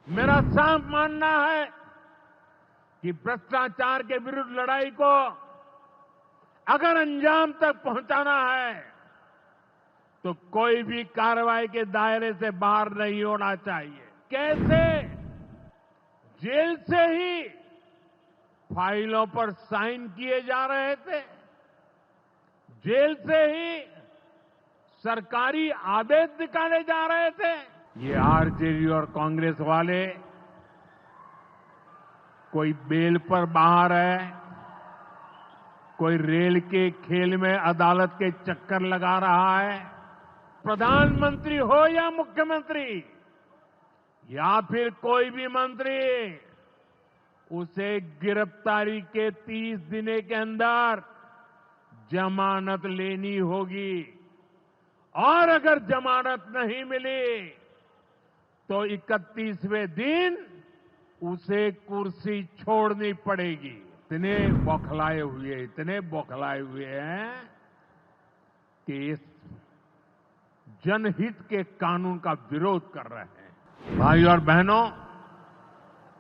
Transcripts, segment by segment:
मेरा साफ मानना है कि भ्रष्टाचार के विरुद्ध लड़ाई को अगर अंजाम तक पहुंचाना है तो कोई भी कार्रवाई के दायरे से बाहर नहीं होना चाहिए। कैसे जेल से ही फाइलों पर साइन किए जा रहे थे, जेल से ही सरकारी आदेश निकाले जा रहे थे। ये आरजेडी और कांग्रेस वाले कोई बेल पर बाहर है, कोई रेल के खेल में अदालत के चक्कर लगा रहा है। प्रधानमंत्री हो या मुख्यमंत्री या फिर कोई भी मंत्री, उसे गिरफ्तारी के 30 दिन के अंदर जमानत लेनी होगी और अगर जमानत नहीं मिली तो 31वें दिन उसे कुर्सी छोड़नी पड़ेगी। इतने बौखलाए हुए हैं कि इस जनहित के कानून का विरोध कर रहे हैं। भाई और बहनों,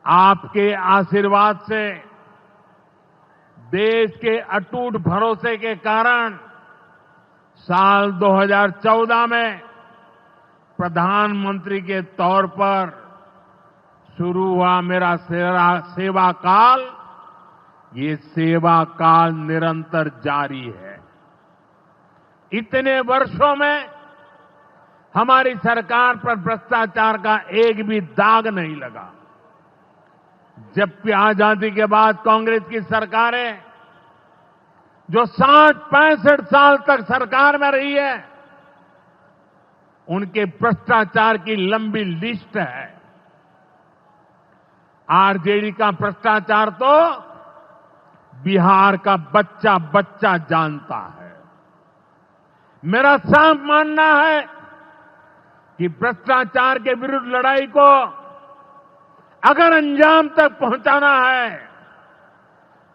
आपके आशीर्वाद से, देश के अटूट भरोसे के कारण साल 2014 में प्रधानमंत्री के तौर पर शुरू हुआ मेरा सेवा काल, ये सेवा काल निरंतर जारी है। इतने वर्षों में हमारी सरकार पर भ्रष्टाचार का एक भी दाग नहीं लगा। जबकि आजादी के बाद कांग्रेस की सरकारें जो 60-65 साल तक सरकार में रही है, उनके भ्रष्टाचार की लंबी लिस्ट है। आरजेडी का भ्रष्टाचार तो बिहार का बच्चा बच्चा जानता है। मेरा साफ मानना है कि भ्रष्टाचार के विरुद्ध लड़ाई को अगर अंजाम तक पहुंचाना है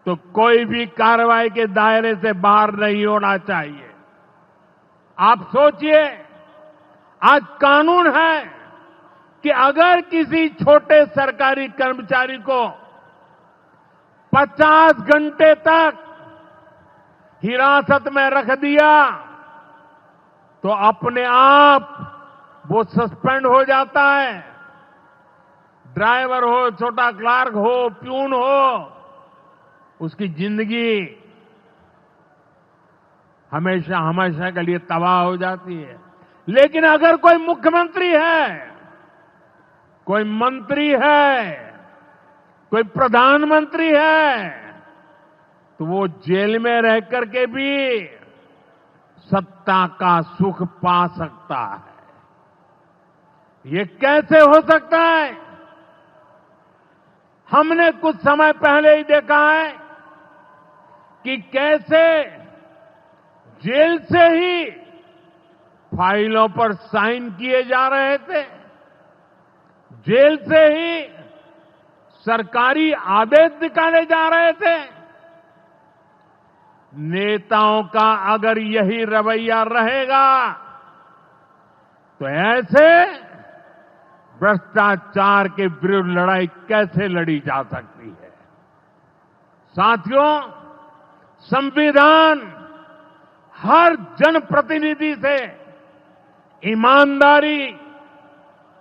तो कोई भी कार्रवाई के दायरे से बाहर नहीं होना चाहिए। आप सोचिए, आज कानून है कि अगर किसी छोटे सरकारी कर्मचारी को 50 घंटे तक हिरासत में रख दिया तो अपने आप वो सस्पेंड हो जाता है। ड्राइवर हो, छोटा क्लार्क हो, प्यून हो, उसकी जिंदगी हमेशा हमेशा के लिए तबाह हो जाती है। लेकिन अगर कोई मुख्यमंत्री है, कोई मंत्री है, कोई प्रधानमंत्री है, तो वो जेल में रह करके भी सत्ता का सुख पा सकता है। ये कैसे हो सकता है? हमने कुछ समय पहले ही देखा है कि कैसे जेल से ही फाइलों पर साइन किए जा रहे थे, जेल से ही सरकारी आदेश निकाले जा रहे थे। नेताओं का अगर यही रवैया रहेगा तो ऐसे भ्रष्टाचार के विरुद्ध लड़ाई कैसे लड़ी जा सकती है? साथियों, संविधान हर जनप्रतिनिधि से ईमानदारी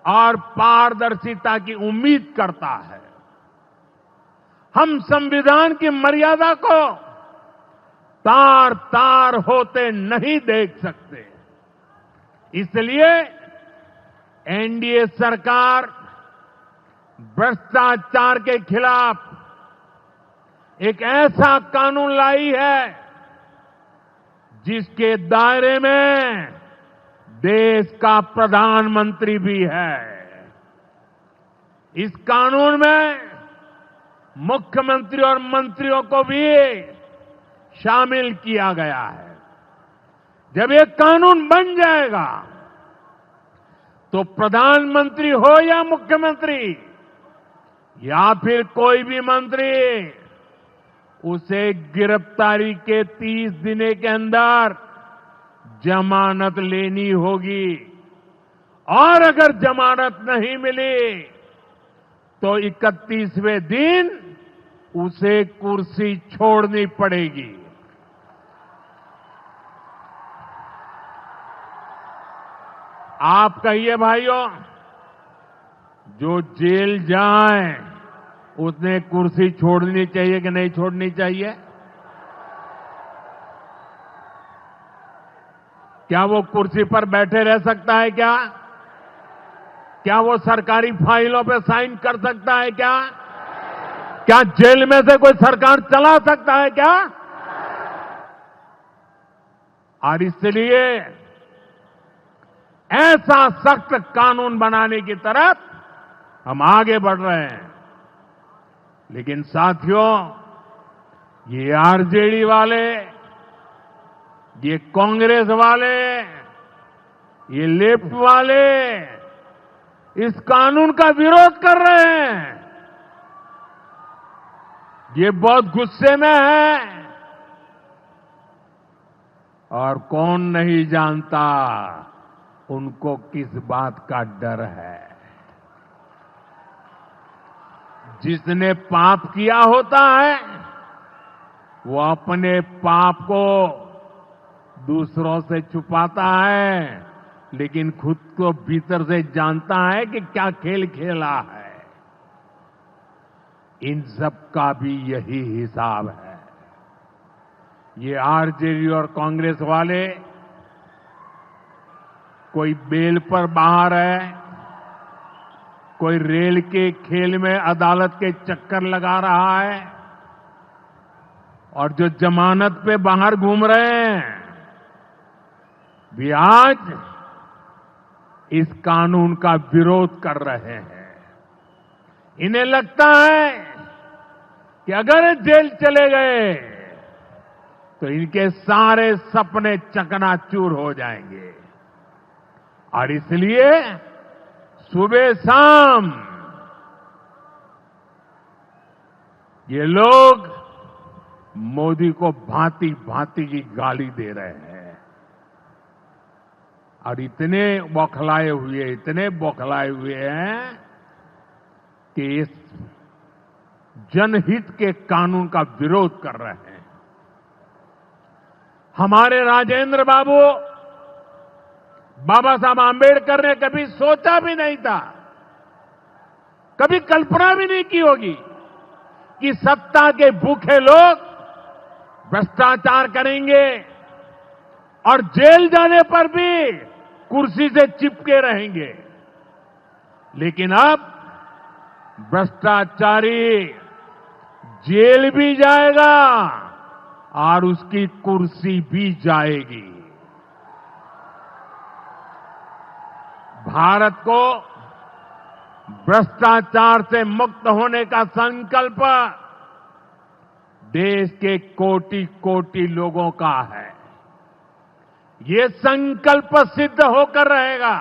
और पारदर्शिता की उम्मीद करता है। हम संविधान की मर्यादा को तार तार होते नहीं देख सकते। इसलिए एनडीए सरकार भ्रष्टाचार के खिलाफ एक ऐसा कानून लाई है जिसके दायरे में देश का प्रधानमंत्री भी है। इस कानून में मुख्यमंत्री और मंत्रियों को भी शामिल किया गया है। जब ये कानून बन जाएगा तो प्रधानमंत्री हो या मुख्यमंत्री या फिर कोई भी मंत्री, उसे गिरफ्तारी के 30 दिन के अंदर जमानत लेनी होगी और अगर जमानत नहीं मिली तो 31वें दिन उसे कुर्सी छोड़नी पड़ेगी। आप कहिए भाइयों, जो जेल जाए उसने कुर्सी छोड़नी चाहिए कि नहीं छोड़नी चाहिए? क्या वो कुर्सी पर बैठे रह सकता है क्या? क्या वो सरकारी फाइलों पे साइन कर सकता है क्या? क्या जेल में से कोई सरकार चला सकता है क्या? और इसलिए ऐसा सख्त कानून बनाने की तरफ हम आगे बढ़ रहे हैं। लेकिन साथियों, ये आरजेडी वाले, ये कांग्रेस वाले, ये लेफ्ट वाले इस कानून का विरोध कर रहे हैं। ये बहुत गुस्से में है और कौन नहीं जानता उनको किस बात का डर है। जिसने पाप किया होता है वो अपने पाप को दूसरों से छुपाता है, लेकिन खुद को भीतर से जानता है कि क्या खेल खेला है। इन सब का भी यही हिसाब है। ये आरजेडी और कांग्रेस वाले कोई बेल पर बाहर है, कोई रेल के खेल में अदालत के चक्कर लगा रहा है, और जो जमानत पे बाहर घूम रहे हैं भी आज इस कानून का विरोध कर रहे हैं। इन्हें लगता है कि अगर जेल चले गए तो इनके सारे सपने चकनाचूर हो जाएंगे, और इसलिए सुबह शाम ये लोग मोदी को भांति भांति की गाली दे रहे हैं और इतने बौखलाए हुए हैं कि इस जनहित के कानून का विरोध कर रहे हैं। हमारे राजेंद्र बाबू, बाबा साहब आंबेडकर ने कभी सोचा भी नहीं था, कभी कल्पना भी नहीं की होगी कि सत्ता के भूखे लोग भ्रष्टाचार करेंगे और जेल जाने पर भी कुर्सी से चिपके रहेंगे। लेकिन अब भ्रष्टाचारी जेल भी जाएगा और उसकी कुर्सी भी जाएगी। भारत को भ्रष्टाचार से मुक्त होने का संकल्प देश के कोटि कोटि लोगों का है। ये संकल्प सिद्ध होकर रहेगा।